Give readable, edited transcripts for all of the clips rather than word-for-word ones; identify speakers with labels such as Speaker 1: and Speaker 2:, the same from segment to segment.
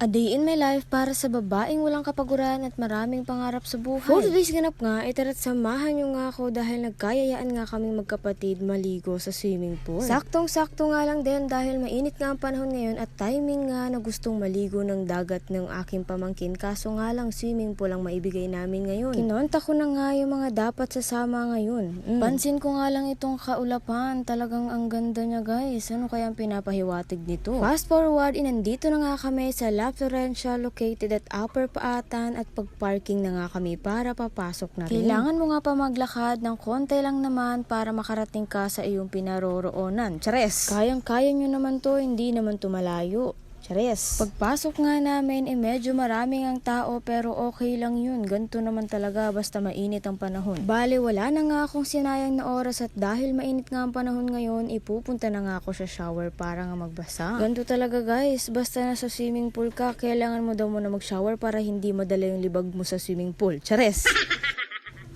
Speaker 1: A day in my life para sa babaeng walang kapaguran at maraming pangarap sa buhay. For today's ganap nga, itara't samahan nyo nga ako dahil nagkayayaan nga kaming magkapatid maligo sa swimming pool. Saktong-sakto nga lang din dahil mainit nga ang panahon ngayon at timing nga na gustong maligo ng dagat ng aking pamangkin, kaso nga lang swimming pool ang maibigay namin ngayon. Kinonta ko na nga yung mga dapat sasama ngayon. Pansin ko nga lang itong kaulapan, talagang ang ganda niya guys. Ano kaya ang pinapahiwatig nito? Fast forward, inandito na nga kami sa La Florencia located at Upper Paatan at pagparking na nga kami para papasok na rin. Kailangan mo nga pa maglakad ng konti lang naman para makarating ka sa iyong pinaroroonan. Chares! Kayang-kaya nyo naman to, hindi naman to malayo. Chares! Pagpasok nga namin, medyo maraming ang tao pero okay lang yun. Ganto naman talaga basta mainit ang panahon. Bale, wala na nga akong sinayang na oras at dahil mainit nga ang panahon ngayon, ipupunta na nga ako sa shower para nga magbasa. Ganto talaga guys, basta nasa swimming pool ka, kailangan mo daw muna mag-shower para hindi madala yung libag mo sa swimming pool. Chares!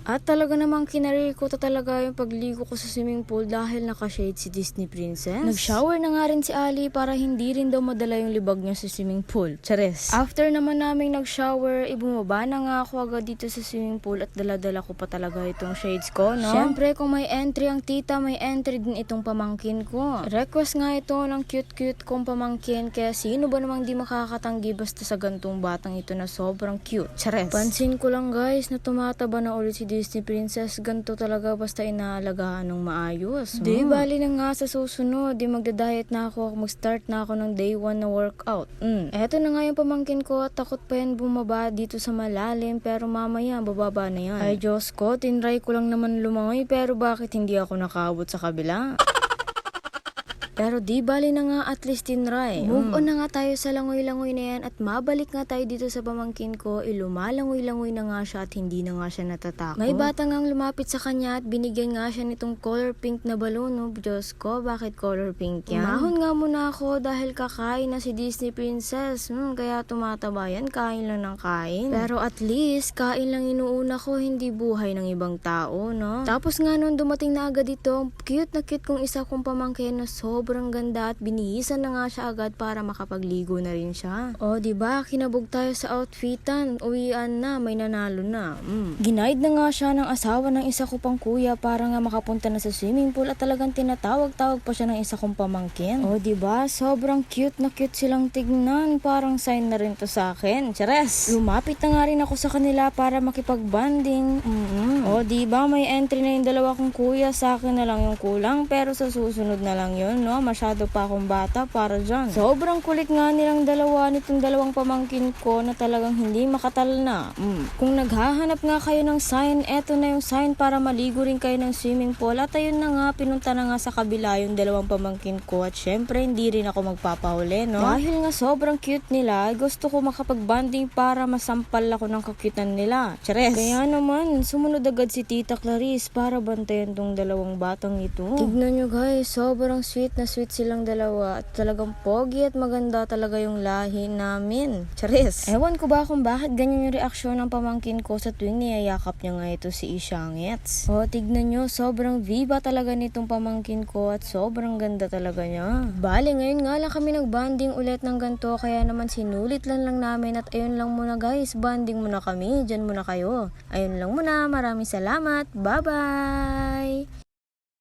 Speaker 1: At talaga namang kinarir ko talaga yung pagligo ko sa swimming pool dahil naka-shade si Disney Princess. Nag-shower na nga rin si Ali para hindi rin daw madala yung libag niya sa swimming pool. Chares! After naman naming nag-shower, ibumaba na nga ako agad dito sa swimming pool at dala-dala ko pa talaga itong shades ko, no? Siyempre, kung may entry ang tita, may entry din itong pamangkin ko. Request nga ito ng cute-cute kong pamangkin, kaya sino ba namang di makakatanggi basta sa gantong batang ito na sobrang cute. Chares! Pansin ko lang guys na tumataba na ulit si Disney Princess, ganto talaga basta inaalagaan ng maayos. Di bali na nga sa susunod, di magda-diet na ako, mag-start na ako ng day 1 na workout. Eto na nga yung pamangkin ko at takot pa yan bumaba dito sa malalim pero mamaya bababa na yan. Ay Diyos ko, tinry ko lang naman lumangoy pero bakit hindi ako nakaabot sa kabila? Pero di bali na nga at least tinry. Move on na nga tayo sa langoy-langoy na yan at mabalik nga tayo dito sa pamangkin ko. Lumalangoy-langoy na nga siya at hindi na nga siya natatakot. May bata ngang lumapit sa kanya at binigyan nga siya nitong color pink na balon. No? Diyos ko, bakit color pink yan? Umahon nga muna ako dahil kakain na si Disney Princess. Kaya tumataba yan, kain lang ng kain. Pero at least, kain lang inuuna ko, hindi buhay ng ibang tao, no? Tapos nga nun, dumating na agad ito. Cute na cute kong isa kong pamangkin na sobrang ganda at binihisan na nga siya agad para makapagligo na rin siya. O, diba? Kinabog tayo sa outfitan. Uwian na, may nanalo na. Ginaid na nga siya ng asawa ng isa ko pang kuya para nga makapunta na sa swimming pool at talagang tinatawag-tawag pa siya ng isa kong pamangkin. O, diba? Sobrang cute na cute silang tignan. Parang sign na rin to sa akin. Chares! Lumapit na nga rin ako sa kanila para makipag-banding. O, diba? May entry na yung dalawa kong kuya. Sa akin na lang yung kulang pero sa susunod na lang yun, no? Masyado pa akong bata para dyan. Sobrang kulit nga nilang dalawa nitong dalawang pamangkin ko na talagang hindi makatal na. Kung naghahanap nga kayo ng sign, eto na yung sign para maligo rin kayo ng swimming pool. At ayun na nga, pinunta na nga sa kabila yung dalawang pamangkin ko at syempre hindi rin ako magpapahuli, no? Dahil nga sobrang cute nila, gusto ko makapag-banding para masampal ako ng kakitan nila. Chares! Kaya naman, sumunod agad si Tita Clarice para bantayan tong dalawang batang ito. Tignan nyo guys, sobrang sweet na sweet silang dalawa at talagang pogi at maganda talaga yung lahi namin. Charis! Ewan ko ba kung bakit ganyan yung reaksyon ng pamangkin ko sa tuwing niyayakap niya nga ito si Ishangets. O, tignan nyo, sobrang viva talaga nitong pamangkin ko at sobrang ganda talaga niya. Bale, ngayon nga lang kami nagbanding ulit ng ganito kaya naman sinulit lang namin at ayun lang muna guys, banding muna kami, dyan muna kayo. Ayun lang muna, maraming salamat, bye-bye!